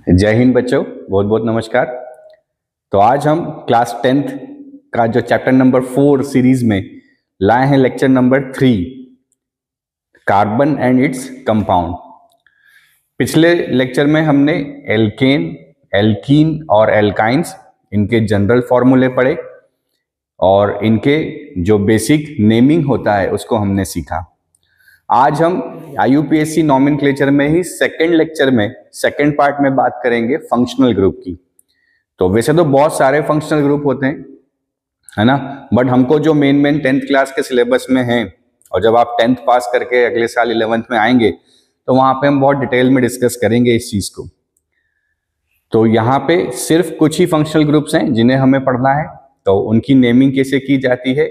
जय हिंद बच्चों, बहुत बहुत नमस्कार। तो आज हम क्लास 10th का जो चैप्टर नंबर 4 सीरीज में लाए हैं lecture number 3, carbon and its compound. पिछले लेक्चर में हमने एल्केन, एल्कीन और एल्काइंस इनके जनरल फॉर्मूले पढ़े और इनके जो बेसिक नेमिंग होता है उसको हमने सीखा। आज हम IUPAC नॉमेनक्लेचर में ही सेकंड लेक्चर में सेकंड पार्ट में बात करेंगे फंक्शनल ग्रुप की। तो वैसे तो बहुत सारे फंक्शनल ग्रुप होते हैं, है ना, बट हमको जो मेन 10th क्लास के सिलेबस में है और जब आप 10th पास करके अगले साल 11th में आएंगे तो वहां पे हम बहुत डिटेल में डिस्कस करेंगे इस चीज को। तो यहाँ पे सिर्फ कुछ ही फंक्शनल ग्रुप्स हैं जिन्हें हमें पढ़ना है, तो उनकी नेमिंग कैसे की जाती है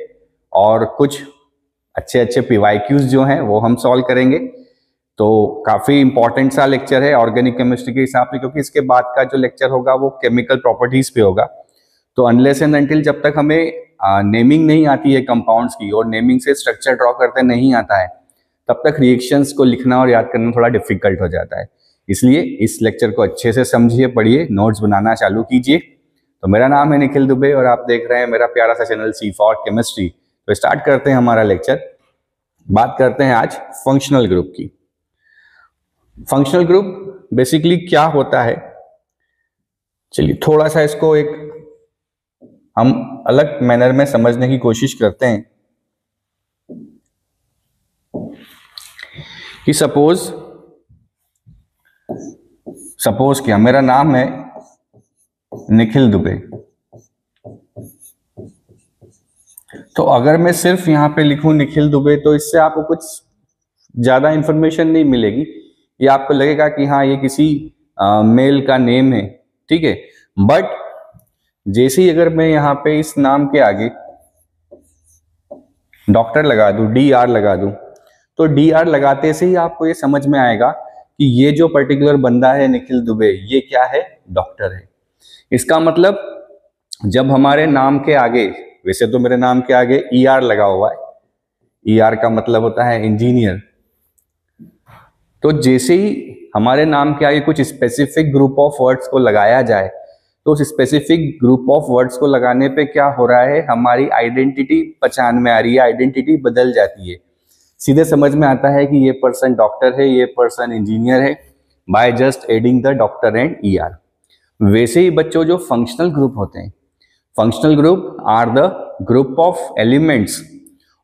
और कुछ अच्छे अच्छे PYQs जो हैं वो हम सॉल्व करेंगे। तो काफी इंपॉर्टेंट सा लेक्चर है ऑर्गेनिक केमिस्ट्री के हिसाब से, क्योंकि इसके बाद का जो लेक्चर होगा वो केमिकल प्रॉपर्टीज पे होगा। तो अनलेस एंड अनटिल जब तक हमें नेमिंग नहीं आती है कंपाउंड्स की और नेमिंग से स्ट्रक्चर ड्रॉ करते नहीं आता है, तब तक रिएक्शंस को लिखना और याद करना थोड़ा डिफिकल्ट हो जाता है। इसलिए इस लेक्चर को अच्छे से समझिए, पढ़िए, नोट्स बनाना चालू कीजिए। तो मेरा नाम है निखिल दुबे और आप देख रहे हैं मेरा प्यारा सा चैनल C फॉर केमिस्ट्री। तो स्टार्ट करते हैं हमारा लेक्चर। बात करते हैं आज फंक्शनल ग्रुप की। फंक्शनल ग्रुप बेसिकली क्या होता है, चलिए थोड़ा सा इसको एक हम अलग मैनर में समझने की कोशिश करते हैं कि सपोज क्या मेरा नाम है निखिल दुबे। तो अगर मैं सिर्फ यहां पे लिखूं निखिल दुबे तो इससे आपको कुछ ज्यादा इंफॉर्मेशन नहीं मिलेगी। ये आपको लगेगा कि हाँ ये किसी मेल का नेम है, ठीक है। बट जैसे ही अगर मैं यहाँ पे इस नाम के आगे डॉक्टर लगा दूं, DR लगा दूं, तो DR लगाते से ही आपको ये समझ में आएगा कि ये जो पर्टिकुलर बंदा है निखिल दुबे ये क्या है, डॉक्टर है। इसका मतलब जब हमारे नाम के आगे, वैसे तो मेरे नाम के आगे ER लगा हुआ है, ER का मतलब होता है इंजीनियर। तो जैसे ही हमारे नाम के आगे कुछ स्पेसिफिक ग्रुप ऑफ वर्ड्स को लगाया जाए, तो उस स्पेसिफिक ग्रुप ऑफ वर्ड्स को लगाने पे क्या हो रहा है, हमारी आइडेंटिटी पहचान में आ रही है, आइडेंटिटी बदल जाती है। सीधे समझ में आता है कि ये पर्सन डॉक्टर है, ये पर्सन इंजीनियर है, by just adding the doctor and ER। वैसे ही बच्चों जो फंक्शनल ग्रुप होते हैं, functional group are the group of elements,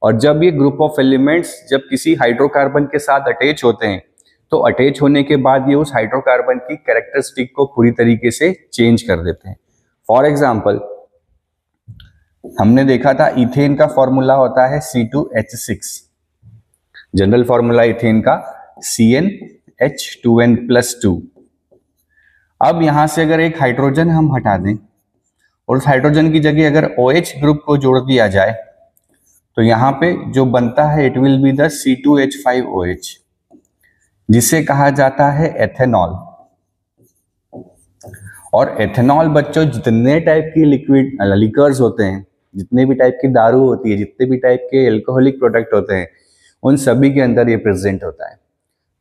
और जब ये ग्रुप ऑफ एलिमेंट्स जब किसी हाइड्रोकार्बन के साथ अटैच होते हैं तो अटैच होने के बाद ये उस हाइड्रोकार्बन की कैरेक्टरिस्टिक को पूरी तरीके से चेंज कर देते हैं। फॉर एग्जाम्पल हमने देखा था इथेन का फॉर्मूला होता है C2H6, जनरल फॉर्मूला इथेन का CnH2n+2। अब यहां से अगर एक हाइड्रोजन हम हटा दें और उस हाइड्रोजन की जगह अगर OH ग्रुप को जोड़ दिया जाए तो यहां पे जो बनता है it will be the C2H5OH, जिसे कहा जाता है एथेनॉल। और एथेनॉल बच्चों जितने टाइप की लिक्विड लिकर्स होते हैं, जितने भी टाइप की दारू होती है, जितने भी टाइप के एल्कोहलिक प्रोडक्ट होते हैं, उन सभी के अंदर ये प्रेजेंट होता है।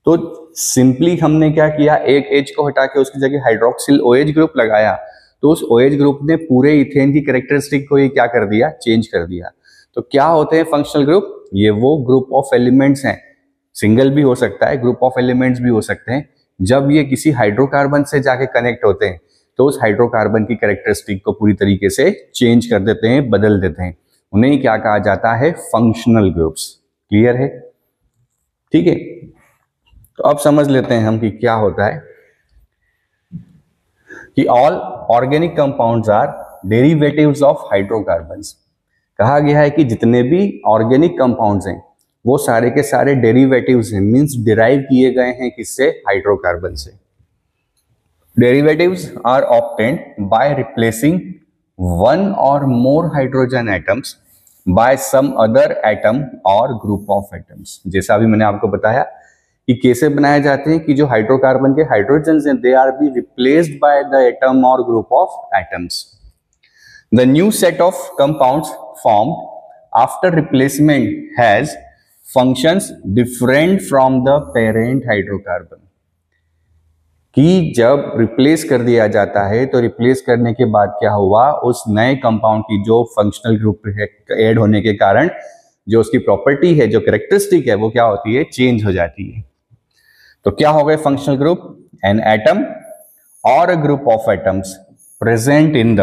तो सिंपली हमने क्या किया, एक H को हटा के उसकी जगह हाइड्रोक्सिल OH ग्रुप लगाया, तो उस OH ग्रुप ने पूरे इथेन की कैरेक्टरिस्टिक को ये क्या कर दिया, चेंज कर दिया। तो क्या होते हैं फंक्शनल ग्रुप, ये वो ग्रुप ऑफ एलिमेंट्स हैं, सिंगल भी हो सकता है, ग्रुप ऑफ एलिमेंट्स भी हो सकते हैं, जब ये किसी हाइड्रोकार्बन से जाके कनेक्ट होते हैं तो उस हाइड्रोकार्बन की कैरेक्टरिस्टिक को पूरी तरीके से चेंज कर देते हैं, बदल देते हैं। उन्हें क्या कहा जाता है, फंक्शनल ग्रुप्स। क्लियर है, ठीक है। तो अब समझ लेते हैं हम कि क्या होता है कि all organic compounds are derivatives of hydrocarbons. कहा गया है कि जितने भी ऑर्गेनिक कंपाउंड्स हैं वो सारे के सारे डेरिवेटिव्स हैं, मींस डिराइव किए गए हैं किससे, हाइड्रोकार्बन से। Derivatives are obtained by replacing one or more hydrogen atoms by some other atom or group of atoms. जैसा अभी मैंने आपको बताया कि कैसे बनाए जाते हैं कि जो हाइड्रोकार्बन के हाइड्रोजन्स हैं they are be replaced by the atom or group of atoms. The new set of compounds formed after replacement has functions different from the parent hydrocarbon। कि जब रिप्लेस कर दिया जाता है तो रिप्लेस करने के बाद क्या हुआ, उस नए कंपाउंड की जो फंक्शनल ग्रुप ऐड होने के कारण जो उसकी प्रॉपर्टी है, जो कैरेक्टरिस्टिक है, वो क्या होती है, चेंज हो जाती है। तो क्या हो गए फंक्शनल ग्रुप? एन एटम और a group of atoms present in the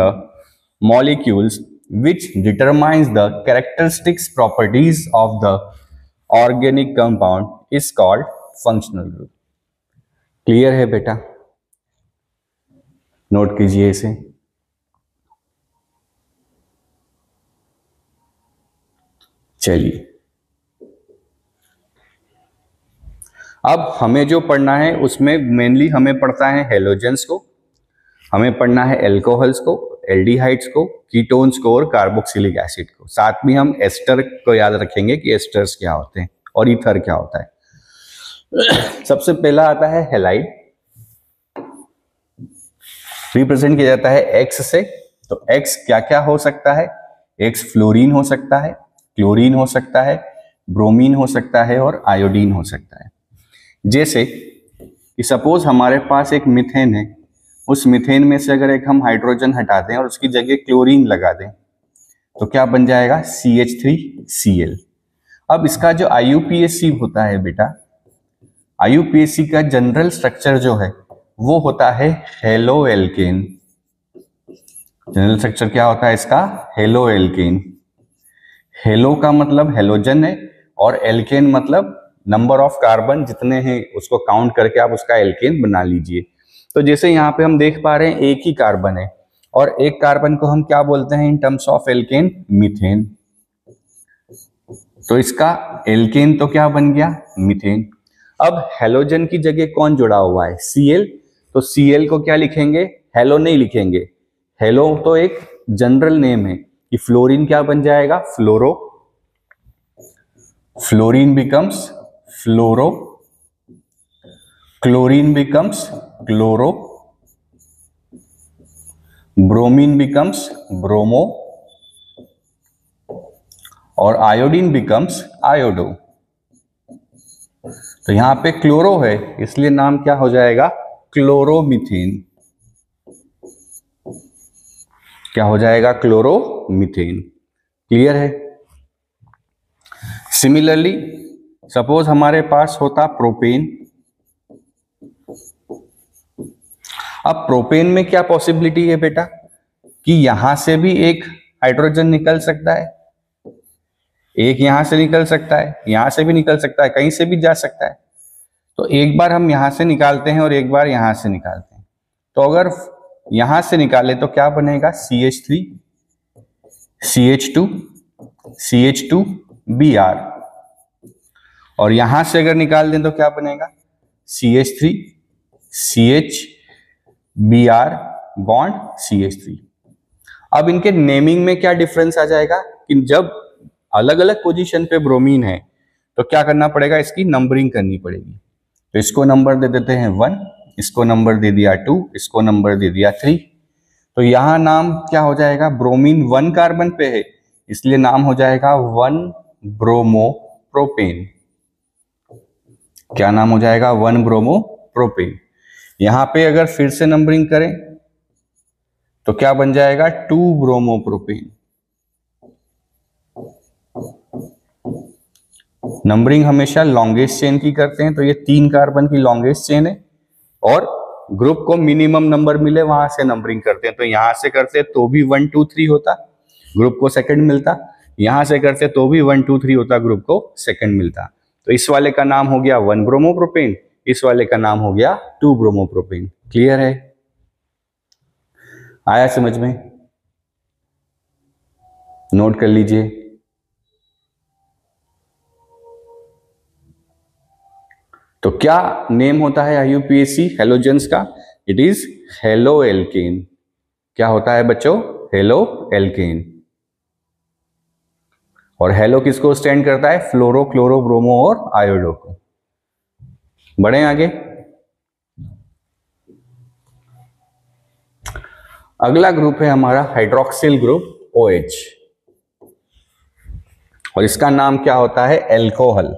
molecules which determines the characteristics properties of the organic compound is called functional group. Clear है बेटा? नोट कीजिए इसे। चलिए, अब हमें जो पढ़ना है उसमें मेनली हमें पढ़ता है हेलोजेंस को, हमें पढ़ना है एल्कोहल्स को, एल्डिहाइड्स को, कीटोन्स को और कार्बोक्सिलिक एसिड को। साथ में हम एस्टर को याद रखेंगे कि एस्टर्स क्या होते हैं और ईथर क्या होता है। सबसे पहला आता है हैलाइड, रिप्रेजेंट किया जाता है एक्स से। तो एक्स क्या क्या हो सकता है? एक्स फ्लोरीन हो सकता है, क्लोरीन हो सकता है, ब्रोमीन हो सकता है और आयोडीन हो सकता है। जैसे कि सपोज हमारे पास एक मीथेन है, उस मीथेन में से अगर एक हम हाइड्रोजन हटा दें और उसकी जगह क्लोरीन लगा दें तो क्या बन जाएगा? CH3Cl। अब इसका जो IUPAC होता है बेटा, IUPAC का जनरल स्ट्रक्चर जो है वो होता है हेलो एल्केन। जनरल स्ट्रक्चर क्या होता है इसका? Halo alkane. हेलो का मतलब हेलोजन है और एल्केन मतलब नंबर ऑफ कार्बन जितने हैं उसको काउंट करके आप उसका एल्केन बना लीजिए। तो जैसे यहाँ पे हम देख पा रहे हैं एक ही कार्बन है और एक कार्बन को हम क्या बोलते हैं in terms of alkene? Methane. तो इसका एल्केन तो क्या बन गया? मीथेन। अब हेलोजन की जगह कौन जुड़ा हुआ है? Cl। तो Cl को क्या लिखेंगे? हेलो नहीं लिखेंगे, हेलो तो एक जनरल नेम है कि फ्लोरीन क्या बन जाएगा? Fluoro. Fluorine becomes fluoro, chlorine becomes chloro, bromine becomes bromo और आयोडीन बिकम्स आयोडो। तो यहां पे क्लोरो है इसलिए नाम क्या हो जाएगा? क्लोरोमीथेन। क्या हो जाएगा? क्लोरोमीथेन। क्लियर है? सिमिलरली सपोज हमारे पास होता प्रोपेन। अब प्रोपेन में क्या पॉसिबिलिटी है बेटा कि यहां से भी एक हाइड्रोजन निकल सकता है, एक यहां से निकल सकता है, यहां से भी निकल सकता है, कहीं से भी जा सकता है। तो एक बार हम यहां से निकालते हैं और एक बार यहां से निकालते हैं। तो अगर यहां से निकाले तो क्या बनेगा? CH3 CH2 CH2Br और यहां से अगर निकाल दें तो क्या बनेगा? CH3 CH Br bond CH3। अब इनके नेमिंग में क्या डिफरेंस आ जाएगा कि जब अलग अलग पोजीशन पे ब्रोमीन है तो क्या करना पड़ेगा? इसकी नंबरिंग करनी पड़ेगी। तो इसको नंबर दे देते हैं 1, इसको नंबर दे दिया 2, इसको नंबर दे दिया 3। तो यहां नाम क्या हो जाएगा? ब्रोमीन 1 कार्बन पे है इसलिए नाम हो जाएगा 1 ब्रोमो प्रोपेन। क्या नाम हो जाएगा? 1 ब्रोमो प्रोपेन। यहां पे अगर फिर से नंबरिंग करें तो क्या बन जाएगा? 2 ब्रोमो प्रोपेन। नंबरिंग हमेशा लॉन्गेस्ट चेन की करते हैं, तो ये 3 कार्बन की लॉन्गेस्ट चेन है और ग्रुप को मिनिमम नंबर मिले वहां से नंबरिंग करते हैं। तो यहां से करते तो भी 1 2 3 होता, ग्रुप को सेकंड मिलता। यहां से करते तो भी 1 2 3 होता, ग्रुप को सेकंड मिलता। तो इस वाले का नाम हो गया 1 ब्रोमोप्रोपेन, इस वाले का नाम हो गया 2 ब्रोमोप्रोपेन। क्लियर है? आया समझ में? नोट कर लीजिए। तो क्या नेम होता है IUPAC हेलोजेंस का? It is halo alkane. क्या होता है बच्चों? Halo alkane. और हेलो किसको स्टैंड करता है? फ्लोरो, क्लोरो, ब्रोमो और आयोडो को। बढ़े आगे। अगला ग्रुप है हमारा हाइड्रोक्सिल ग्रुप OH और इसका नाम क्या होता है? एल्कोहल।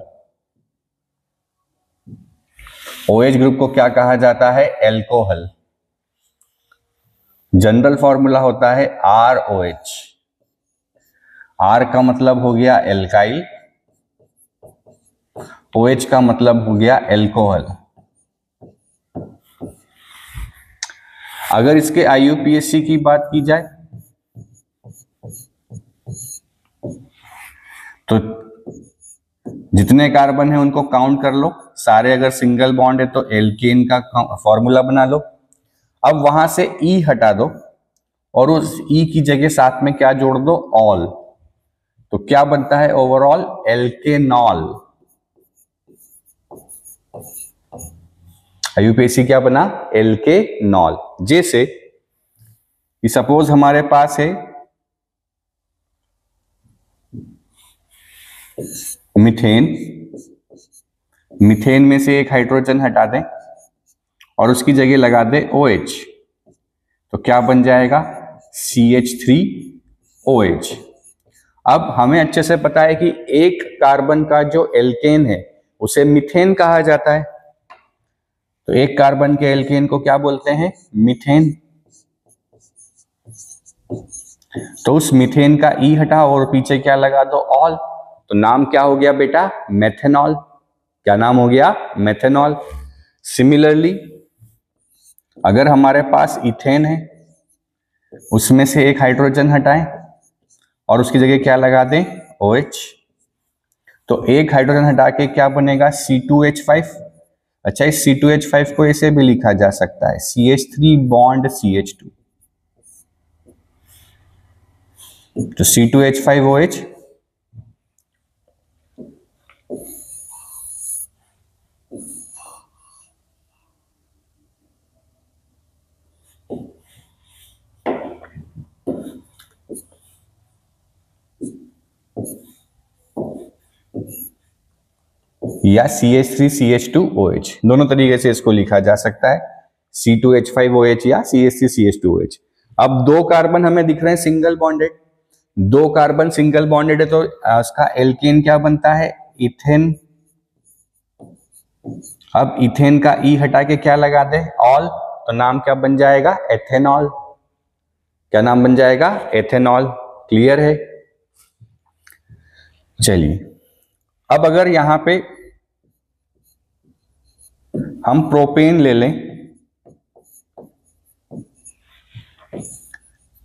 OH ग्रुप को क्या कहा जाता है? एल्कोहल। जनरल फॉर्मूला होता है ROH। R का मतलब हो गया एल्काइल, OH का मतलब हो गया एल्कोहल। अगर इसके IUPAC की बात की जाए तो जितने कार्बन है उनको काउंट कर लो, सारे अगर सिंगल बॉन्ड है तो एल्केन का फॉर्मूला बना लो। अब वहां से E हटा दो और उस E की जगह साथ में क्या जोड़ दो? ऑल। तो क्या बनता है ओवरऑल? एल्केनॉल। IUPAC क्या बना? एल्केनॉल। जैसे सपोज हमारे पास है मीथेन, मीथेन में से एक हाइड्रोजन हटा दें और उसकी जगह लगा दें OH, तो क्या बन जाएगा? CH3OH। अब हमें अच्छे से पता है कि एक कार्बन का जो एल्केन है उसे मीथेन कहा जाता है, तो एक कार्बन के एल्केन को क्या बोलते हैं? मीथेन। तो उस मीथेन का E हटाओ और पीछे क्या लगा दो? ऑल। तो नाम क्या हो गया बेटा? मेथेनॉल। क्या नाम हो गया? मेथेनॉल। सिमिलरली अगर हमारे पास इथेन है, उसमें से एक हाइड्रोजन हटाएं और उसकी जगह क्या लगा दें? OH, तो एक हाइड्रोजन हटा के क्या बनेगा? C2H5। अच्छा, इस C2H5 को ऐसे भी लिखा जा सकता है CH3 बॉन्ड CH2, तो C2H5OH। या CH3CH2OH, दोनों तरीके से इसको लिखा जा सकता है, C2H5OH या CH3CH2OH। अब दो कार्बन हमें दिख रहे हैं सिंगल बॉन्डेड, दो कार्बन सिंगल बॉन्डेड है तो उसका एल्केन क्या बनता है? इथेन। अब इथेन का E हटा के क्या लगा दे? ऑल, तो नाम क्या बन जाएगा? एथेनॉल। क्या नाम बन जाएगा? एथेनॉल। क्लियर है? चलिए, अब अगर यहां पे हम प्रोपेन ले लें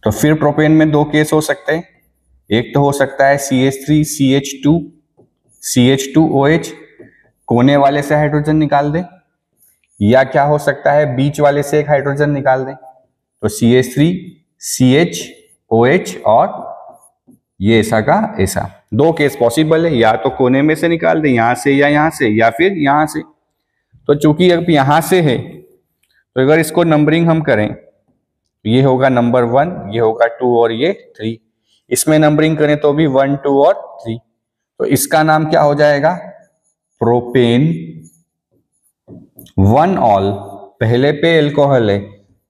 तो फिर प्रोपेन में दो केस हो सकते हैं। एक तो हो सकता है CH3CH2CH2OH, कोने वाले से हाइड्रोजन निकाल दें, या क्या हो सकता है बीच वाले से एक हाइड्रोजन निकाल दें, तो CH3CHOH और ये ऐसा का ऐसा। दो केस पॉसिबल है, या तो कोने में से निकाल दें यहां से या यहां से, या फिर यहां से। तो चूंकि अब यहां से है तो अगर इसको नंबरिंग हम करें, ये होगा नंबर 1, ये होगा 2 और ये 3। इसमें नंबरिंग करें तो भी 1, 2 और 3। तो इसका नाम क्या हो जाएगा? Propane 1 all. पहले पे एल्कोहल है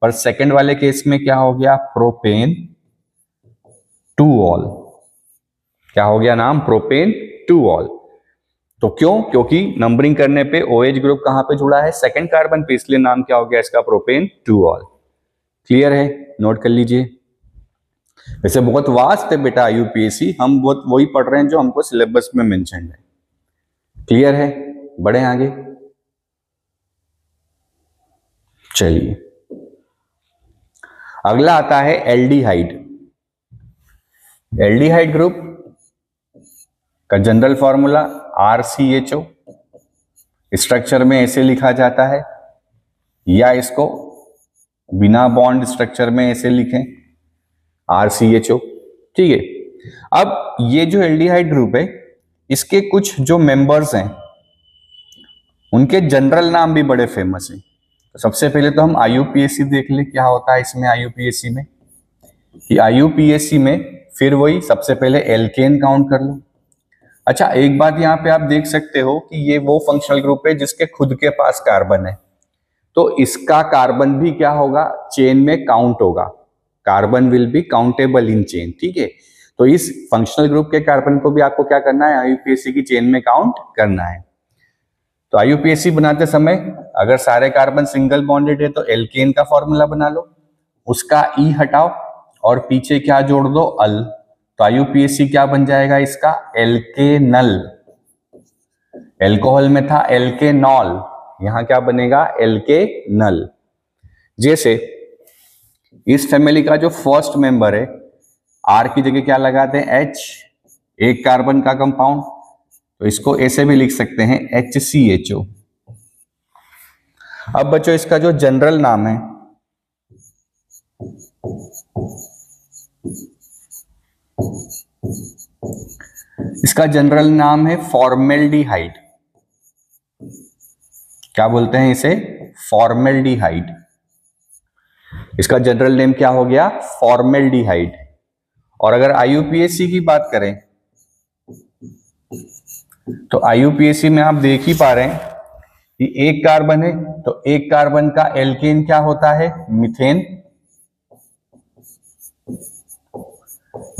पर सेकंड वाले केस में क्या हो गया? Propane 2 all. क्या हो गया नाम? Propane 2 all. तो क्यों? क्योंकि नंबरिंग करने पे OH ग्रुप कहां पे जुड़ा है? सेकंड कार्बन पे, इसलिए नाम क्या हो गया इसका? Propane 2 all. क्लियर है? नोट कर लीजिए। वैसे बहुत वास्ट है बेटा IUPAC, हम बहुत वही पढ़ रहे हैं जो हमको सिलेबस में मेंशन है। क्लियर है? बढ़े आगे। चलिए, अगला आता है एल्डिहाइड। एल्डिहाइड ग्रुप का जनरल फॉर्मूला RCHO, स्ट्रक्चर में ऐसे लिखा जाता है, या इसको बिना बॉन्ड स्ट्रक्चर में ऐसे लिखें RCHO। ठीक है। अब ये जो एल्डिहाइड ग्रुप है, इसके कुछ जो मेंबर्स हैं उनके जनरल नाम भी बड़े फेमस हैं। तो सबसे पहले तो हम IUPAC देख लें क्या होता है इसमें। IUPAC में कि IUPAC में फिर वही सबसे पहले एल्केन काउंट कर लो। अच्छा, एक बात यहाँ पे आप देख सकते हो कि ये वो फंक्शनल ग्रुप है जिसके खुद के पास कार्बन है, तो इसका कार्बन भी क्या होगा? चेन में काउंट होगा। Carbon will be countable in chain. ठीक है, तो इस फंक्शनल ग्रुप के कार्बन को भी आपको क्या करना है? IUPAC की चेन में काउंट करना है। तो आईयूपीएसी बनाते समय अगर सारे कार्बन सिंगल बॉन्डेड है तो एल्केन का फॉर्मूला बना लो, उसका ई हटाओ और पीछे क्या जोड़ दो, अल। तो आईयूपीएसी क्या बन जाएगा इसका, एल्केनल। एल्कोहल में था एल्केनॉल, यहां क्या बनेगा, एल्केनल। जैसे इस फैमिली का जो फर्स्ट मेंबर है, आर की जगह क्या लगाते हैं, एच, एक कार्बन का कंपाउंड, तो इसको ऐसे भी लिख सकते हैं HCHO। अब बच्चों इसका जो जनरल नाम है, इसका जनरल नाम है फॉर्मेल्डिहाइड। क्या बोलते हैं इसे, फॉर्मेल्डिहाइड। इसका जनरल नेम क्या हो गया, फॉर्मेल्डिहाइड। और अगर आईयूपीएसी की बात करें तो आईयूपीएसी में आप देख ही पा रहे हैं कि एक कार्बन है, तो एक कार्बन का एल्केन क्या होता है, मीथेन।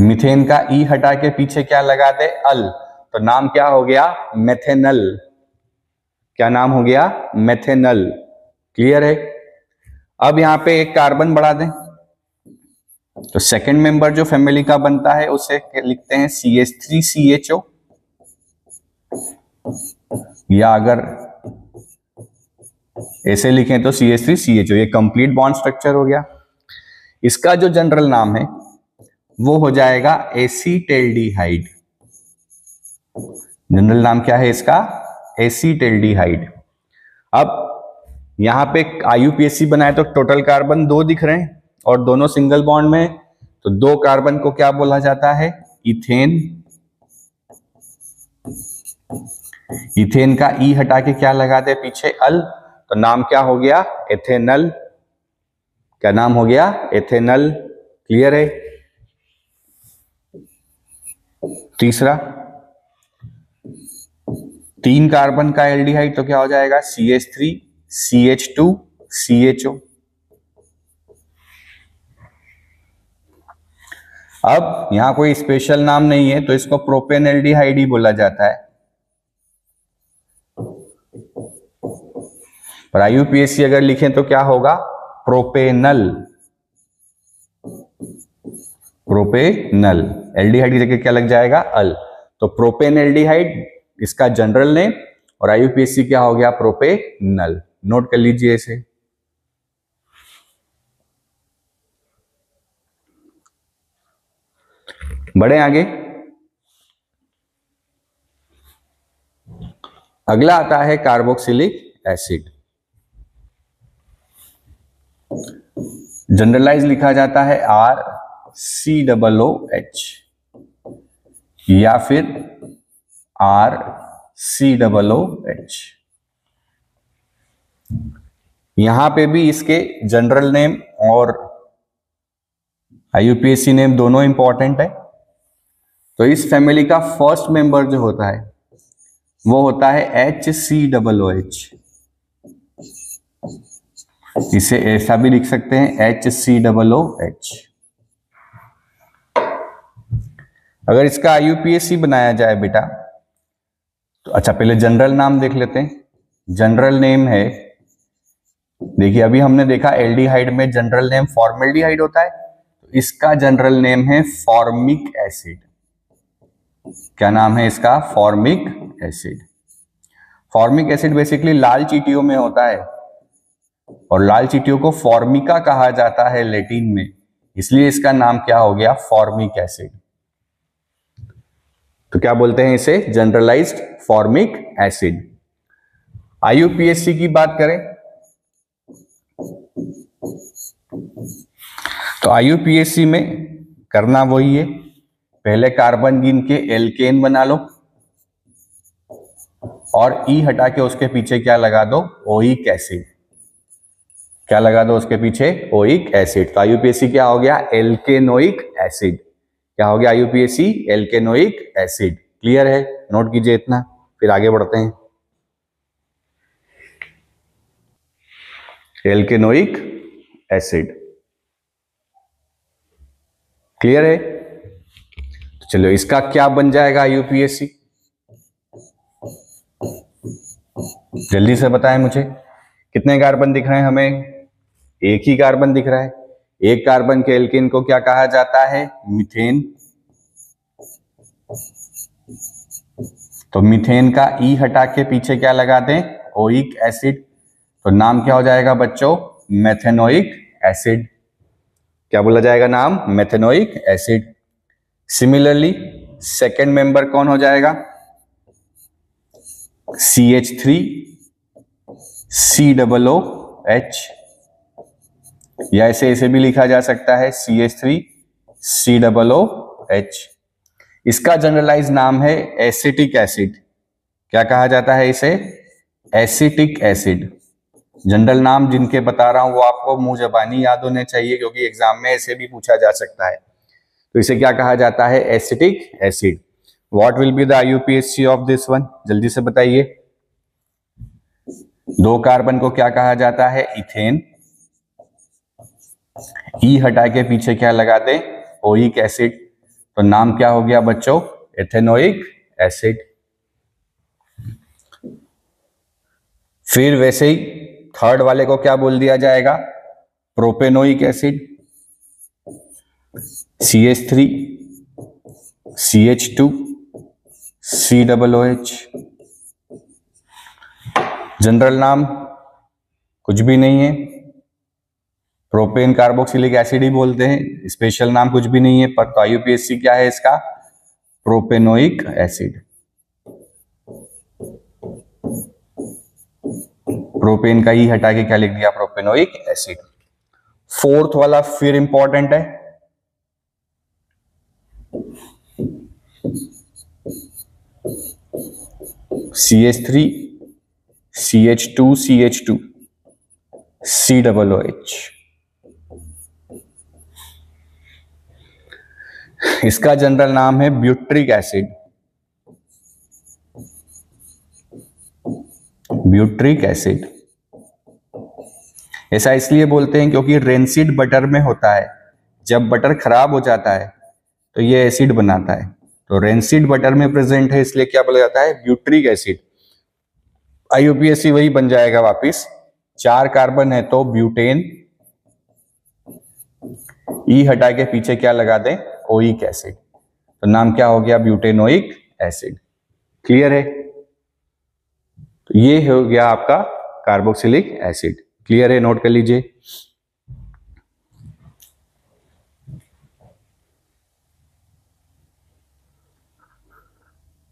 मीथेन का ई हटा के पीछे क्या लगा दे, अल, तो नाम क्या हो गया, मेथेनल। क्या नाम हो गया, मेथेनल। क्लियर है। अब यहां पे एक कार्बन बढ़ा दें, तो सेकंड मेंबर जो फैमिली का बनता है उसे लिखते हैं CH3CHO, या अगर ऐसे लिखें तो CH3CHO। ये कंप्लीट बॉन्ड स्ट्रक्चर हो गया। इसका जो जनरल नाम है वो हो जाएगा एसीटेल्डिहाइड। जनरल नाम क्या है इसका, एसीटेल्डिहाइड। अब यहां पे आईयूपीएसी बनाए तो टोटल कार्बन 2 दिख रहे हैं और दोनों सिंगल बॉन्ड में, तो 2 कार्बन को क्या बोला जाता है, इथेन। इथेन का ई हटा के क्या लगा दे पीछे, अल, तो नाम क्या हो गया, एथेनल। क्या नाम हो गया, एथेनल। क्लियर है। तीसरा, 3 कार्बन का एल्डिहाइड, तो क्या हो जाएगा, CH3CH2CHO। अब यहां कोई स्पेशल नाम नहीं है तो इसको प्रोपेन एल्डिहाइड ही बोला जाता है। पर आईयूपीएसी अगर लिखें तो क्या होगा, प्रोपेनल। प्रोपेनल, एल्डिहाइड की जगह क्या लग जाएगा, अल। तो प्रोपेन एल्डिहाइड इसका जनरल नेम, और आईयूपीएसी क्या हो गया, प्रोपेनल। नोट कर लीजिए इसे। बढ़े आगे। अगला आता है कार्बोक्सिलिक एसिड। जनरलाइज लिखा जाता है RCOOH या फिर RCOOH। यहां पे भी इसके जनरल नेम और आईयूपीएसी नेम दोनों इंपॉर्टेंट है। तो इस फैमिली का फर्स्ट मेंबर जो होता है वो होता है HCOOH। इसे ऐसा भी लिख सकते हैं HCOOH। अगर इसका आईयूपीएसी बनाया जाए बेटा, तो अच्छा पहले जनरल नाम देख लेते हैं। जनरल नेम है, देखिए अभी हमने देखा एल्डिहाइड में जनरल नेम फॉर्मेल्डिहाइड होता है, तो इसका जनरल नेम है फॉर्मिक एसिड। क्या नाम है इसका, formic acid. Formic acid basically लाल चींटियों में होता है और लाल चींटियों को फॉर्मिका कहा जाता है लैटिन में, इसलिए इसका नाम क्या हो गया, फॉर्मिक एसिड। तो क्या बोलते हैं इसे, जनरलाइज्ड फॉर्मिक एसिड। आईयूपीएसी की बात करें तो आईयूपीएसी में करना वही है, पहले कार्बन गिन के एल्केन बना लो और ई हटा के उसके पीछे क्या लगा दो, ओइक एसिड। क्या लगा दो उसके पीछे, ओइक एसिड। तो आईयूपीएसी क्या हो गया, एल्केनोइक एसिड। क्या हो गया आईयूपीएसी, एल्केनोइक एसिड। क्लियर है, नोट कीजिए इतना, फिर आगे बढ़ते हैं। एल्केनोइक एसिड। क्लियर है। तो चलो इसका क्या बन जाएगा आईयूपीएसी, जल्दी से बताएं मुझे, कितने कार्बन दिख रहे हैं हमें? एक ही कार्बन दिख रहा है। एक कार्बन के एल्केन को क्या कहा जाता है? मीथेन। तो मीथेन का ई हटा के पीछे क्या लगा दें? Oic acid. तो नाम क्या हो जाएगा बच्चों? Methanoic acid. क्या बोला जाएगा नाम? Methanoic acid. Similarly second member कौन हो जाएगा? CH3 COOH, या ऐसे भी लिखा जा सकता है CH3 COOH। इसका जनरलाइज नाम है एसिटिक एसिड। क्या कहा जाता है इसे? Acetic acid. जनरल नाम जिनके बता रहा हूं वो आपको मुंह जबानी याद होने चाहिए, क्योंकि एग्जाम में ऐसे भी पूछा जा सकता है। तो इसे क्या कहा जाता है? Acetic acid. What will be the IUPAC of this one? जल्दी से बताइए। दो कार्बन को क्या कहा जाता है? इथेन। ई हटा के पीछे क्या लगा दें? Oic acid. तो नाम क्या हो गया बच्चों? Ethanoic acid. फिर वैसे ही थर्ड वाले को क्या बोल दिया जाएगा? Propanoic acid. CH3 CH2 COOH। General नाम कुछ भी नहीं है, प्रोपेन कार्बोक्सिलिक एसिड ही बोलते हैं, स्पेशल नाम कुछ भी नहीं है। पर तो IUPAC क्या है इसका? Propanoic acid. प्रोपेन का ही हटा के क्या लिख दिया? Propanoic acid. फोर्थ वाला फिर इंपॉर्टेंट है, CH3 CH2 CH2 COOH। इसका जनरल नाम है ब्यूट्रिक एसिड। Butyric acid. ऐसा इसलिए बोलते हैं क्योंकि रेंसिड बटर में होता है। जब बटर खराब हो जाता है तो ये एसिड बनाता है। तो रेंसिड बटर में प्रेजेंट है, इसलिए क्या बोला जाता है? Butyric acid. IUPAC वही बन जाएगा वापिस। 4 कार्बन है तो ब्यूटेन। ई हटा के पीछे क्या लगा दें? Oic acid. तो नाम क्या हो गया? Butanoic acid. क्लियर है? तो ये हो गया आपका कार्बोक्सिलिक एसिड। क्लियर है? नोट कर लीजिए।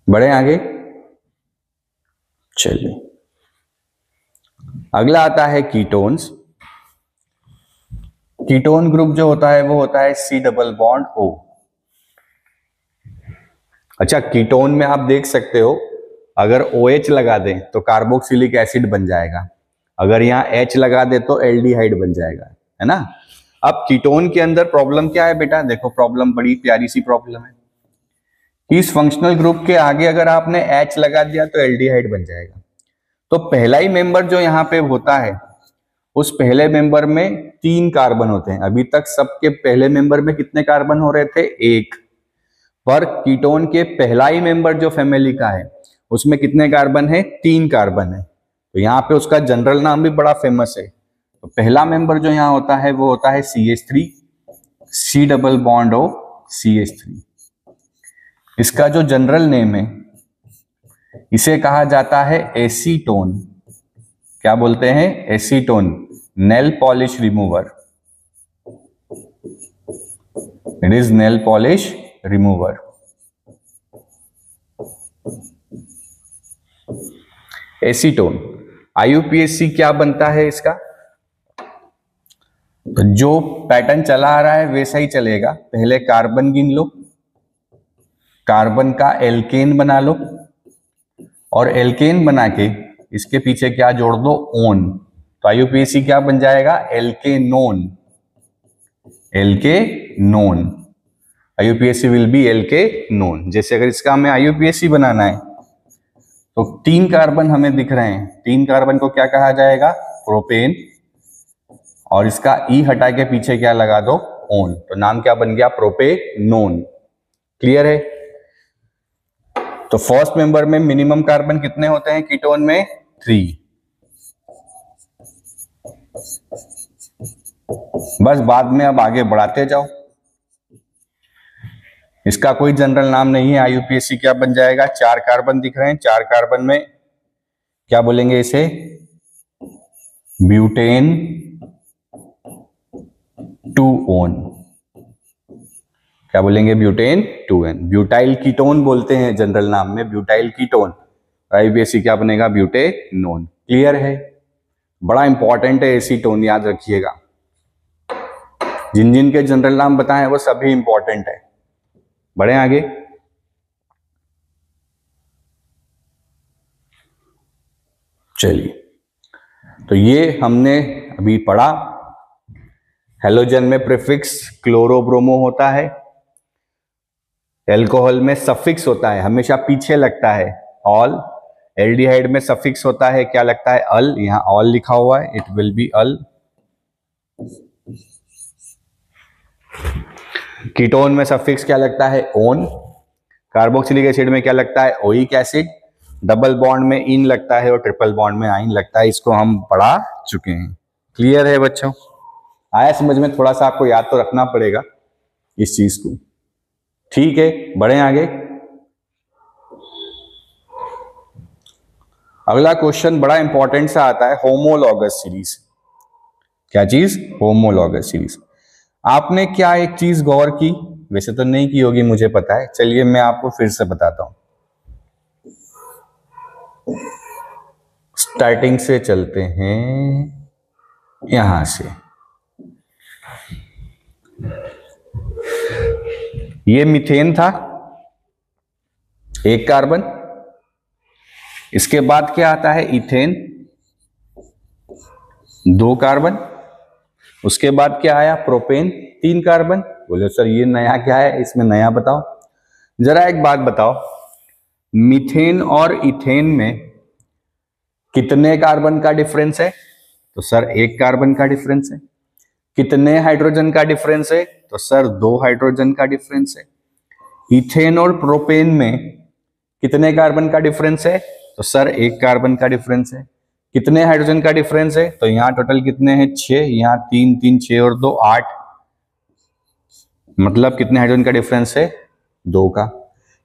बढ़े आगे। चलिए, अगला आता है कीटोन्स। कीटोन ग्रुप जो होता है वो होता है C डबल बॉन्ड O। अच्छा, कीटोन में आप देख सकते हो, अगर OH लगा दें तो कार्बोक्सिलिक एसिड बन जाएगा, अगर यहाँ H लगा दे तो एल्डिहाइड बन जाएगा, है ना। अब कीटोन के अंदर प्रॉब्लम क्या है बेटा? देखो, प्रॉब्लम बड़ी प्यारी सी प्रॉब्लम है। इस फंक्शनल ग्रुप के आगे अगर आपने H लगा दिया तो एल्डिहाइड बन जाएगा। तो पहला ही मेंबर जो यहाँ पे होता है, उस पहले मेंबर में 3 कार्बन होते हैं। अभी तक सबके पहले मेंबर में कितने कार्बन हो रहे थे? 1। पर कीटोन के पहला ही मेंबर जो फैमिली का है उसमें कितने कार्बन है? 3 कार्बन है। तो यहाँ पे उसका जनरल नाम भी बड़ा फेमस है। तो पहला मेंबर जो यहाँ होता है वो होता है CH3 C double bond O CH3। इसका जो जनरल नेम है इसे कहा जाता है एसीटोन। क्या बोलते हैं? Acetone, nail polish remover. It is nail polish remover. Acetone. IUPAC क्या बनता है इसका? तो जो पैटर्न चला आ रहा है वैसा ही चलेगा। पहले कार्बन गिन लो, कार्बन का एल्केन बना लो, और एल्केन बना के इसके पीछे क्या जोड़ दो? ओन। तो IUPAC क्या बन जाएगा? Alkenone. Alkenone. IUPAC will be alkenone. जैसे अगर इसका हमें IUPAC बनाना है तो 3 कार्बन हमें दिख रहे हैं, 3 कार्बन को क्या कहा जाएगा? प्रोपेन। और इसका ई हटा के पीछे क्या लगा दो? ओन। तो नाम क्या बन गया? प्रोपेनोन। क्लियर है? तो फर्स्ट मेंबर में मिनिमम कार्बन कितने होते हैं कीटोन में? 3। बस बाद में अब आगे बढ़ाते जाओ। इसका कोई जनरल नाम नहीं है, आईयूपीएसी क्या बन जाएगा, 4 कार्बन दिख रहे हैं, 4 कार्बन में क्या बोलेंगे इसे, ब्यूटेन 2-on। क्या बोलेंगे, ब्यूटेन 2n। ब्यूटाइल कीटोन बोलते हैं जनरल नाम में, ब्यूटाइल कीटोन। आईयूपीएसी क्या बनेगा, ब्यूटेनोन। क्लियर है, बड़ा इंपॉर्टेंट है एसीटोन, याद रखिएगा। जिन जिन के जनरल नाम बताएं वो सभी इंपॉर्टेंट है। बढ़े आगे। चलिए, तो ये हमने अभी पढ़ा। हेलोजन में प्रीफिक्स क्लोरोब्रोमो होता है, एल्कोहल में सफिक्स होता है, हमेशा पीछे लगता है ऑल। एल्डिहाइड में सफिक्स होता है, क्या लगता है, अल। यहां ऑल लिखा हुआ है, it will be al. Ketone में सफिक्स क्या लगता है, ओन। कार्बोक्सिलिक एसिड में क्या लगता है, ओइक एसिड। डबल बॉन्ड में इन लगता है और ट्रिपल बॉन्ड में आइन लगता है। इसको हम पढ़ा चुके हैं। क्लियर है बच्चों, आया समझ में? थोड़ा सा आपको याद तो रखना पड़ेगा इस चीज को। ठीक है, बढ़े आगे। अगला क्वेश्चन बड़ा इंपॉर्टेंट सा आता है, होमोलॉगस सीरीज। क्या चीज, होमोलॉगस सीरीज। आपने क्या एक चीज गौर की, वैसे तो नहीं की होगी मुझे पता है, चलिए मैं आपको फिर से बताता हूं। स्टार्टिंग से चलते हैं, यहां से। ये मीथेन था, 1 कार्बन। इसके बाद क्या आता है, इथेन, 2 कार्बन। उसके बाद क्या आया, प्रोपेन, 3 कार्बन। बोले सर ये नया क्या है, इसमें नया बताओ। जरा एक बात बताओ, मीथेन और इथेन में कितने कार्बन का डिफरेंस है? तो सर 1 कार्बन का डिफरेंस है। कितने हाइड्रोजन का डिफरेंस है? तो सर 2 हाइड्रोजन का डिफरेंस है। इथेन और प्रोपेन में कितने कार्बन का डिफरेंस है? तो सर 1 कार्बन का डिफरेंस है। कितने हाइड्रोजन का डिफरेंस है? तो यहां टोटल कितने हैं, 6। यहां 3 3 6 और 2 8। मतलब कितने हाइड्रोजन का डिफरेंस है, 2 का।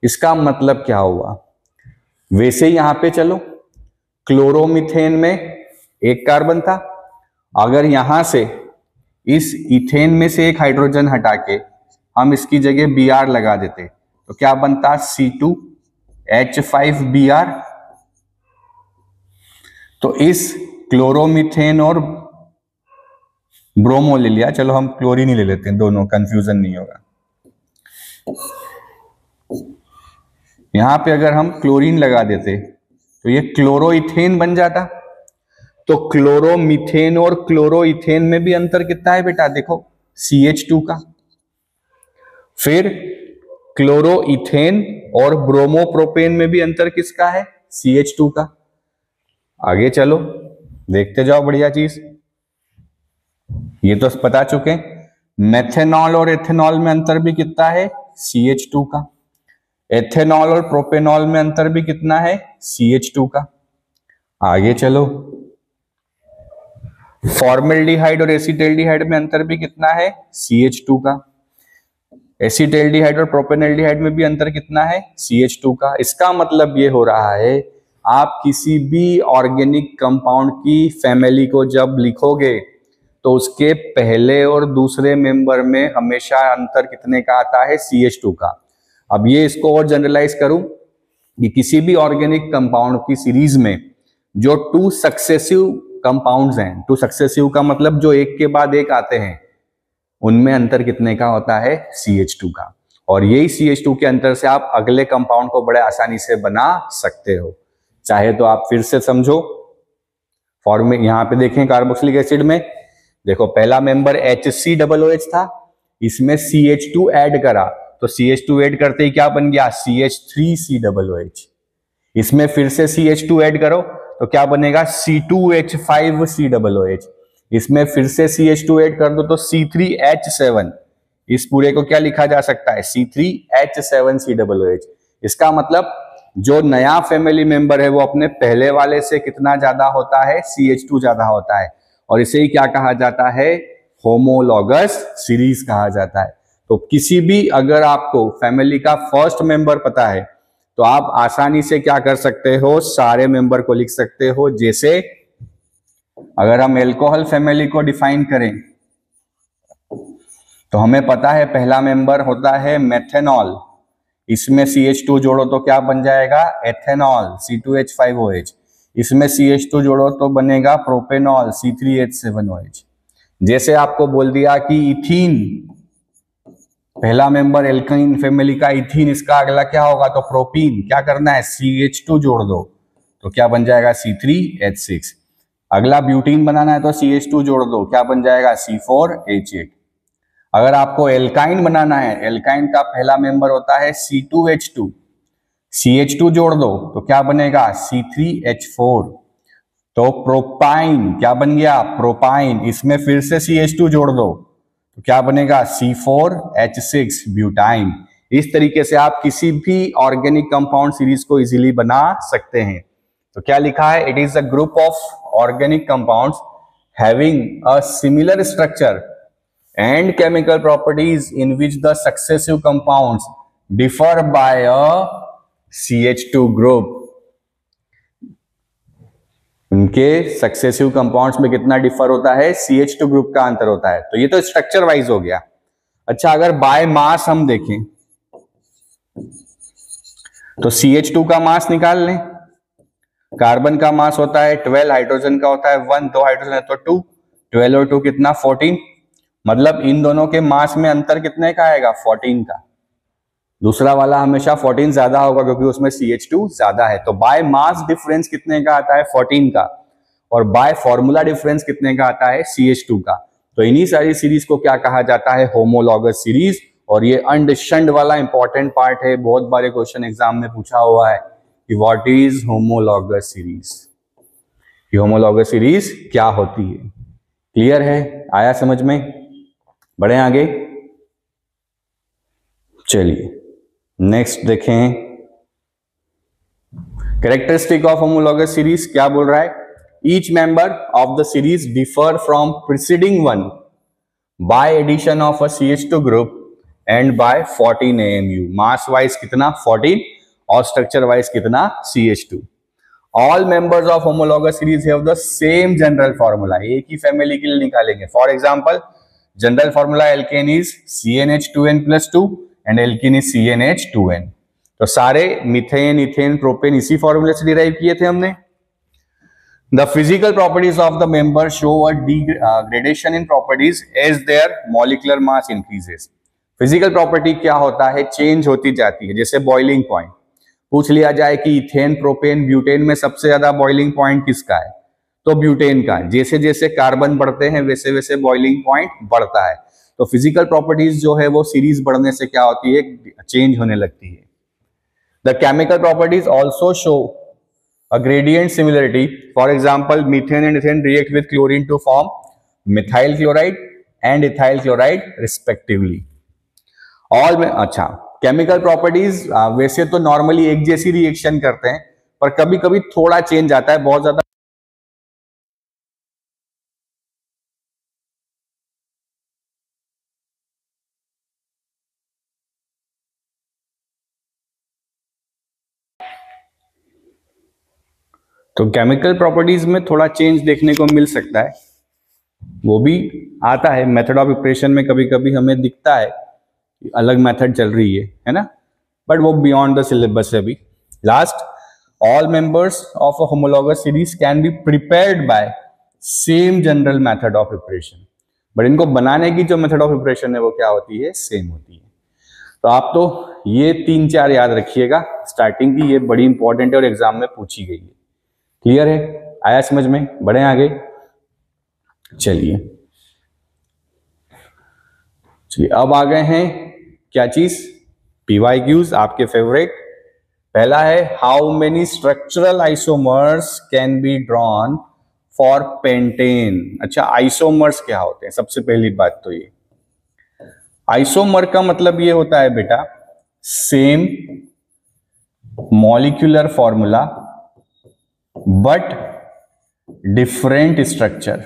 इसका मतलब क्या हुआ, वैसे यहां पे चलो, क्लोरोमीथेन में 1 कार्बन था। अगर यहां से इस इथेन में से 1 हाइड्रोजन हटा के हम इसकी जगह Br लगा देते तो क्या बनता, C2H5Br। तो इस क्लोरोमीथेन और ब्रोमो ले लिया, चलो हम क्लोरीन ही ले लेते हैं, दोनों, कंफ्यूजन नहीं होगा। यहां पे अगर हम क्लोरीन लगा देते तो ये क्लोरोइथेन बन जाता। तो क्लोरोमीथेन और क्लोरोइथेन में भी अंतर कितना है बेटा, देखो, CH2 का। फिर क्लोरोइथेन और ब्रोमोप्रोपेन में भी अंतर किसका है, CH2 का। आगे चलो, देखते जाओ, बढ़िया चीज। ये तो बता चुके। मेथेनॉल और एथेनॉल में अंतर भी कितना है, CH2 का। एथेनॉल और प्रोपेनॉल में अंतर भी कितना है, CH2 का। आगे चलो, फॉर्मेल्डिहाइड और एसिटाल्डिहाइड में अंतर भी कितना है, CH2 का। एसिटाल्डिहाइड और प्रोपेनल्डिहाइड में भी अंतर कितना है, CH2 का। इसका मतलब ये हो रहा है, आप किसी भी ऑर्गेनिक कंपाउंड की फैमिली को जब लिखोगे तो उसके पहले और दूसरे मेंबर में हमेशा अंतर कितने का आता है, CH2 का। अब ये इसको और जनरलाइज करूं कि किसी भी ऑर्गेनिक कंपाउंड की सीरीज में जो 2 सक्सेसिव कंपाउंड्स हैं, 2 सक्सेसिव का मतलब जो एक के बाद एक आते हैं, उनमें अंतर कितने का होता है, CH2 का। और यही CH2 के अंतर से आप अगले कंपाउंड को बड़े आसानी से बना सकते हो। चाहे तो आप फिर से समझो, फॉर्मेट यहां पे देखें, कार्बोक्सिलिक एसिड में देखो, पहला मेंबर HCOOH था, इसमें CH2 ऐड करा तो CH2 ऐड करते ही क्या बन गया, CH3COOH। इसमें फिर से CH2 ऐड करो तो क्या बनेगा, C2H5COOH। इसमें फिर से CH2 ऐड कर दो तो C3H7। इस पूरे को क्या लिखा जा सकता है, C3H7COOH। इसका मतलब जो नया फैमिली मेंबर है वो अपने पहले वाले से कितना ज्यादा होता है, CH2 ज्यादा होता है, और इसे ही क्या कहा जाता है, होमोलॉगस सीरीज कहा जाता है। तो किसी भी अगर आपको फैमिली का फर्स्ट मेंबर पता है तो आप आसानी से क्या कर सकते हो, सारे मेंबर को लिख सकते हो। जैसे अगर हम एल्कोहल फैमिली को डिफाइन करें तो हमें पता है पहला मेंबर होता है मेथेनॉल, इसमें CH2 जोड़ो तो क्या बन जाएगा, एथेनॉल C2H5OH। इसमें CH2 जोड़ो तो बनेगा प्रोपेनॉल C3H7OH। जैसे आपको बोल दिया कि इथीन, पहला मेंबर एल्काइन फैमिली का इथीन, इसका अगला क्या होगा, तो प्रोपीन, क्या करना है, CH2 जोड़ दो तो क्या बन जाएगा, C3H6। अगला ब्यूटीन बनाना है तो CH2 जोड़ दो, क्या बन जाएगा, C4H8। अगर आपको एल्काइन बनाना है, एल्काइन का पहला मेंबर होता है C2H2, CH2 जोड़ दो तो क्या बनेगा, C3H4। तो प्रोपाइन क्या बन गया, प्रोपाइन, इसमें फिर से CH2 जोड़ दो तो क्या बनेगा, C4H6 ब्यूटाइन। इस तरीके से आप किसी भी ऑर्गेनिक कंपाउंड सीरीज को इजीली बना सकते हैं। तो क्या लिखा है, it is a group of organic compounds having a similar structure and chemical properties in which the successive compounds differ by a CH2 group। उनके सक्सेसिव कंपाउंड्स में कितना डिफर होता है, CH2 ग्रुप का अंतर होता है। तो ये तो स्ट्रक्चर वाइज हो गया। अच्छा, अगर बाय मास हम देखें तो CH2 का मास निकाल लें, कार्बन का मास होता है 12, हाइड्रोजन का होता है 1, 2 हाइड्रोजन है तो 2, 12 और 2 कितना, 14। मतलब इन दोनों के मास में अंतर कितने का आएगा, 14 का। दूसरा वाला हमेशा 14 ज्यादा होगा क्योंकि उसमें CH2 ज्यादा है। तो बाय मास डिफरेंस कितने का आता है, 14 का, और बाय फॉर्मूला डिफरेंस कितने का आता है, CH2 का। तो इन्हीं सारी सीरीज को क्या कहा जाता है, होमोलॉगस सीरीज। और ये अंड शंड वाला इंपॉर्टेंट पार्ट है, बहुत बारे क्वेश्चन एग्जाम में पूछा हुआ है कि what is homologous series, homologous series क्या होती है। क्लियर है, आया समझ में, बढ़े आगे। चलिए नेक्स्ट देखें, कैरेक्टरिस्टिक ऑफ होमोलॉगस सीरीज क्या बोल रहा है, each member of the series differ from preceding one by addition of a CH2 group and by 14 AMU। Mass wise कितना, 14, और स्ट्रक्चर वाइज कितना, CH2। All members of homologous series have the same general formula. एक ही family के लिए निकालेंगे। For example, general formula alkane is CnH2n+2 and alkene is CnH2n। तो सारे मिथेन, इथेन, प्रोपेन इसी फॉर्मूले से डिराइव किए थे हमने। The physical properties of the member show a gradation in properties as their molecular mass increases. Physical property क्या होता है, चेंज होती जाती है। जैसे बॉइलिंग पॉइंट पूछ लिया जाए कि इथेन, प्रोपेन, ब्यूटेन में सबसे ज्यादा बॉइलिंग पॉइंट किसका है, तो ब्यूटेन का। जैसे जैसे कार्बन बढ़ते हैं वैसे वैसे बॉइलिंग पॉइंट बढ़ता है। तो फिजिकल प्रॉपर्टीज जो है वो सीरीज बढ़ने से क्या होती है, चेंज होने लगती है। The chemical properties also show a gradient similarity. For example, methane and ethane react with chlorine to form methyl chloride and ethyl chloride respectively. All में अच्छा, केमिकल प्रॉपर्टीज वैसे तो नॉर्मली एक जैसी रिएक्शन करते हैं, पर कभी कभी थोड़ा चेंज आता है, बहुत ज्यादा तो केमिकल प्रॉपर्टीज में थोड़ा चेंज देखने को मिल सकता है, वो भी आता है मेथड ऑफ ऑपरेशन में। कभी कभी हमें दिखता है कि अलग मेथड चल रही है ना, बट वो बियॉन्ड द सिलेबस है अभी। Last, all members of a homologous series can be prepared by same general method of operation. But इनको बनाने की जो मेथड ऑफ ऑपरेशन है वो क्या होती है, सेम होती है। तो आप तो ये 3-4 याद रखिएगा स्टार्टिंग की, ये बड़ी इंपॉर्टेंट है और एग्जाम में पूछी गई है। क्लियर है, आया समझ में, बढ़े आगे। चलिए अब आ गए हैं क्या चीज, PYQs आपके फेवरेट। पहला है, how many structural isomers can be drawn for pentane. अच्छा, आइसोमर्स क्या होते हैं, सबसे पहली बात तो ये आइसोमर का मतलब ये होता है बेटा, same molecular formula but different structure,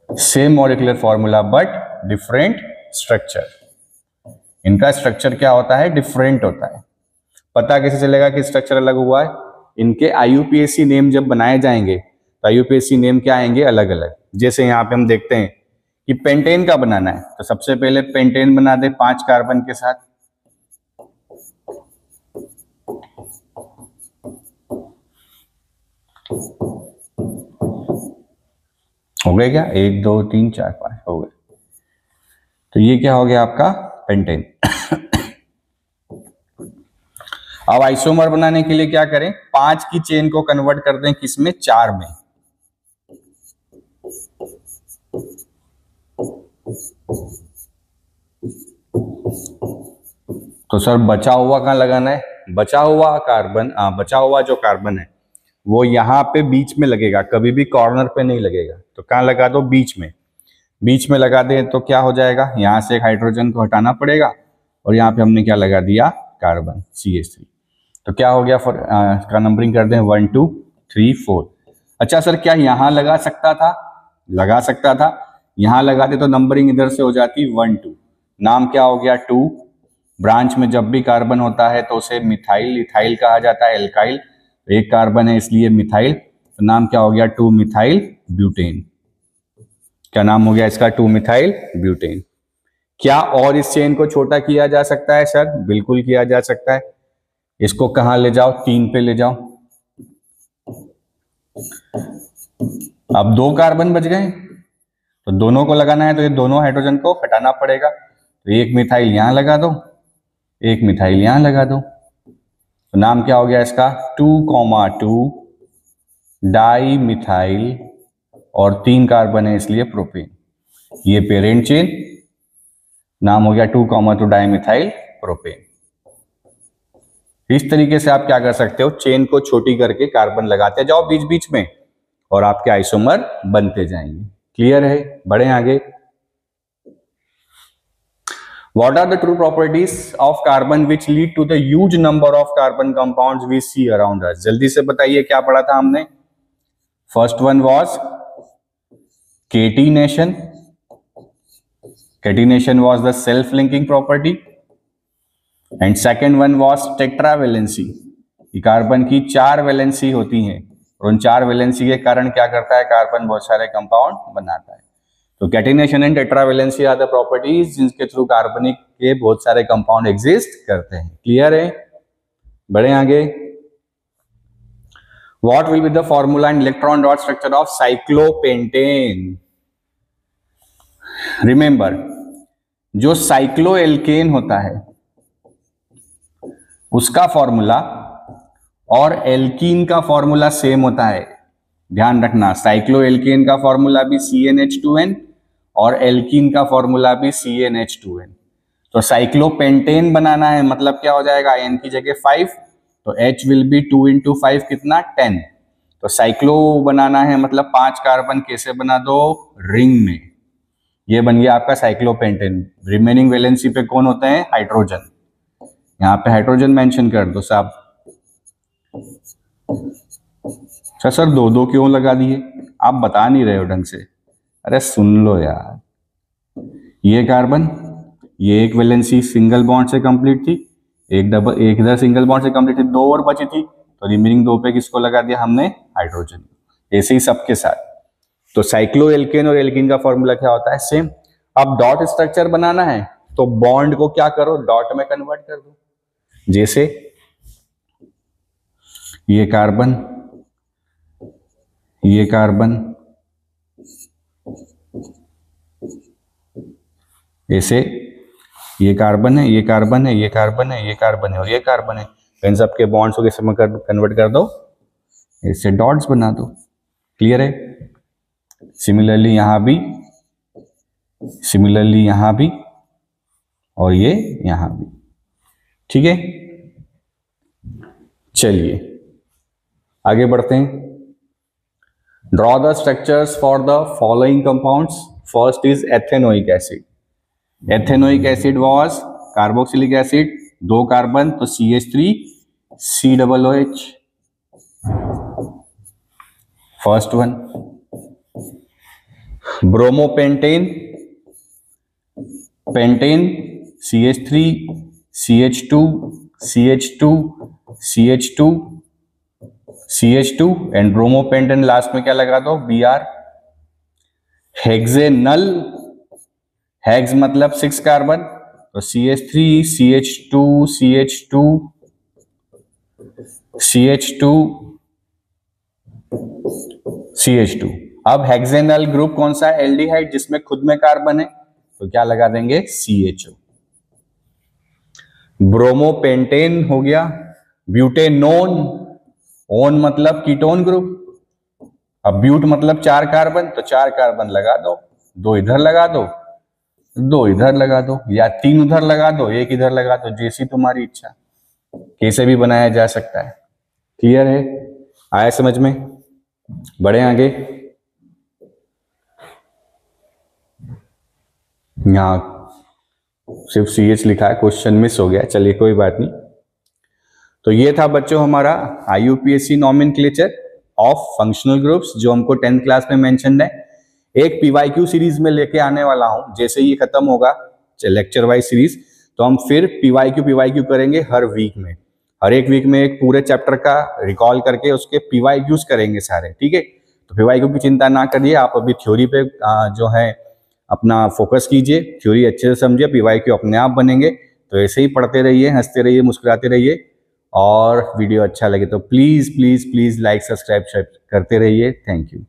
same molecular formula but different structure. इनका स्ट्रक्चर क्या होता है? डिफरेंट होता है। पता कैसे चलेगा कि स्ट्रक्चर अलग हुआ है? इनके IUPAC नेम जब बनाए जाएंगे तो IUPAC नेम क्या आएंगे? अलग अलग। जैसे यहाँ पे हम देखते हैं कि पेंटेन का बनाना है तो सबसे पहले पेंटेन बना दे 5 कार्बन के साथ, हो गए क्या? 1 2 3 4 5 हो गए। तो ये क्या हो गया आपका? पेंटेन। अब आइसोमर बनाने के लिए क्या करें? 5 की चेन को कन्वर्ट कर दें किसमें? 4 में। तो सर बचा हुआ कहां लगाना है? बचा हुआ कार्बन, बचा हुआ जो कार्बन है वो यहां पे बीच में लगेगा, कभी भी कॉर्नर पे नहीं लगेगा। तो कहां लगा दो? बीच में। बीच में लगा दें तो क्या हो जाएगा? यहां से एक हाइड्रोजन को हटाना पड़ेगा और यहाँ पे हमने क्या लगा दिया? Carbon CH3। तो क्या हो गया? इसका नंबरिंग कर दें 1 2 3 4। अच्छा सर क्या यहां लगा सकता था? लगा सकता था। यहां लगाते तो नंबरिंग इधर से हो जाती 1 2। नाम क्या हो गया? 2। ब्रांच में जब भी कार्बन होता है तो उसे मिथाइल, इथाइल कहा जाता है, एल्काइल। एक कार्बन है इसलिए मिथाइल। तो नाम क्या हो गया? 2 मिथाइल ब्यूटेन। क्या नाम हो गया इसका? 2 मिथाइल ब्यूटेन। क्या और इस चेन को छोटा किया जा सकता है सर? बिल्कुल किया जा सकता है। इसको कहां ले जाओ? 3 पे ले जाओ। अब 2 कार्बन बच गए तो दोनों को लगाना है तो ये दोनों हाइड्रोजन को हटाना पड़ेगा। तो एक मिथाइल यहां लगा दो, एक मिथाइल यहां लगा दो। तो नाम क्या हो गया इसका? 2,2 डाई मिथाइल और 3 कार्बन है इसलिए प्रोपेन। ये पेरेंट चेन, नाम हो गया 2,2 डाई मिथाइल प्रोपेन। इस तरीके से आप क्या कर सकते हो? चेन को छोटी करके कार्बन लगाते जाओ बीच बीच में और आपके आइसोमर बनते जाएंगे। क्लियर है? बढ़े आगे। What are the true properties of carbon which lead to the huge number of carbon compounds we see around us? जल्दी से बताइए क्या पढ़ा था हमने? First one was catenation. Catenation was the self-linking property. And second one was tetravalency. Carbon की 4 valency होती हैं और उन 4 वैलेंसी के कारण क्या करता है? कार्बन बहुत सारे कंपाउंड बनाता है। तो catenation and tetravalency are the properties जिनके थ्रू कार्बनिक के बहुत सारे कंपाउंड एग्जिस्ट करते हैं। क्लियर है? बढ़े आगे। What will be the formula and electron dot structure of cyclopentane? Remember, जो साइक्लोएल्केन होता है उसका फॉर्मूला और एल्कीन का फॉर्मूला सेम होता है। ध्यान रखना, साइक्लोएल्केन का फॉर्मूला भी CnH2n और एल्कीन का फॉर्मूला भी CnH2n। तो साइक्लोपेंटेन बनाना है मतलब क्या हो जाएगा? n की जगह 5 तो H विल बी 2 into 5 कितना? 10। तो साइक्लो बनाना है मतलब 5 कार्बन कैसे बना दो? रिंग में। ये बन गया आपका साइक्लोपेंटेन। रिमेनिंग वैलेंसी पे कौन होते हैं? हाइड्रोजन। यहाँ पे हाइड्रोजन मेंशन कर दो साहब। सर 2 क्यों लगा दिए? आप बता नहीं रहे हो ढंग से। अरे सुन लो यार, ये कार्बन, ये एक वैलेंसी सिंगल बॉन्ड से कंप्लीट थी, एक इधर सिंगल बॉन्ड से कंप्लीट थी, 2 और बची थी तो रिमेनिंग 2 पे किसको लगा दिया हमने? हाइड्रोजन। ऐसे ही सबके साथ। तो साइक्लोएल्केन और एल्कीन का फॉर्मूला क्या होता है? सेम। अब डॉट स्ट्रक्चर बनाना है तो बॉन्ड को क्या करो? डॉट में कन्वर्ट कर दो। जैसे ये कार्बन, ये कार्बन, ऐसे ये कार्बन है, ये कार्बन है, ये कार्बन है, ये कार्बन है और ये कार्बन है। इन सबके बॉन्ड्स को कैसे कन्वर्ट कर दो? ऐसे डॉट्स बना दो। क्लियर है? सिमिलरली यहां भी, सिमिलरली यहां भी और ये यहां भी। ठीक है, चलिए आगे बढ़ते हैं। Draw the structures for the following compounds. First is ethanoic acid. Ethanoic acid was carboxylic acid, 2 carbon तो CH3 COOH, first one. Bromopentane, pentane CH3 CH2 CH2 CH2 CH2 and bromopentane last में क्या लगा दो, Br। Hexanal, hex मतलब 6 carbon, तो CH3 CH2 CH2 CH2 CH2। अब hexanal group कौन सा है, एल्डिहाइड जिसमें खुद में कार्बन है, तो क्या लगा देंगे, CHO। ब्रोमोपेंटेन हो गया, ब्यूटेनोन, ओन मतलब कीटोन ग्रुप, अब ब्यूट मतलब 4 कार्बन, तो 4 कार्बन लगा दो, 2 इधर लगा दो, 2 इधर लगा दो, या 3 उधर लगा दो, 1 इधर लगा दो, जैसी तुम्हारी इच्छा, कैसे भी बनाया जा सकता है। क्लियर है, आया समझ में? बढ़े आगे। यहां सिर्फ CH लिखा है, क्वेश्चन मिस हो गया, चलिए कोई बात नहीं। तो ये था बच्चों हमारा IUPAC nomenclature of functional groups, जो हमको 10th क्लास में मेंशन्ड है। एक PYQ सीरीज में लेके आने वाला हूं, जैसे ये खत्म होगा लेक्चर वाइज सीरीज, तो हम फिर PYQ करेंगे हर वीक में, हर एक वीक में एक पूरे चैप्टर का रिकॉल करके उसके PYQs करेंगे सारे, ठीक है। तो PYQ की चिंता ना करिए, आप अभी थ्योरी पे जो है अपना फोकस कीजिए, थ्योरी अच्छे से समझिए, PYQ अपने आप बनेंगे। तो ऐसे ही पढ़ते रहिए, हंसते रहिए, मुस्कुराते रहिए, और वीडियो अच्छा लगे तो please please please like subscribe करते रहिए। Thank you.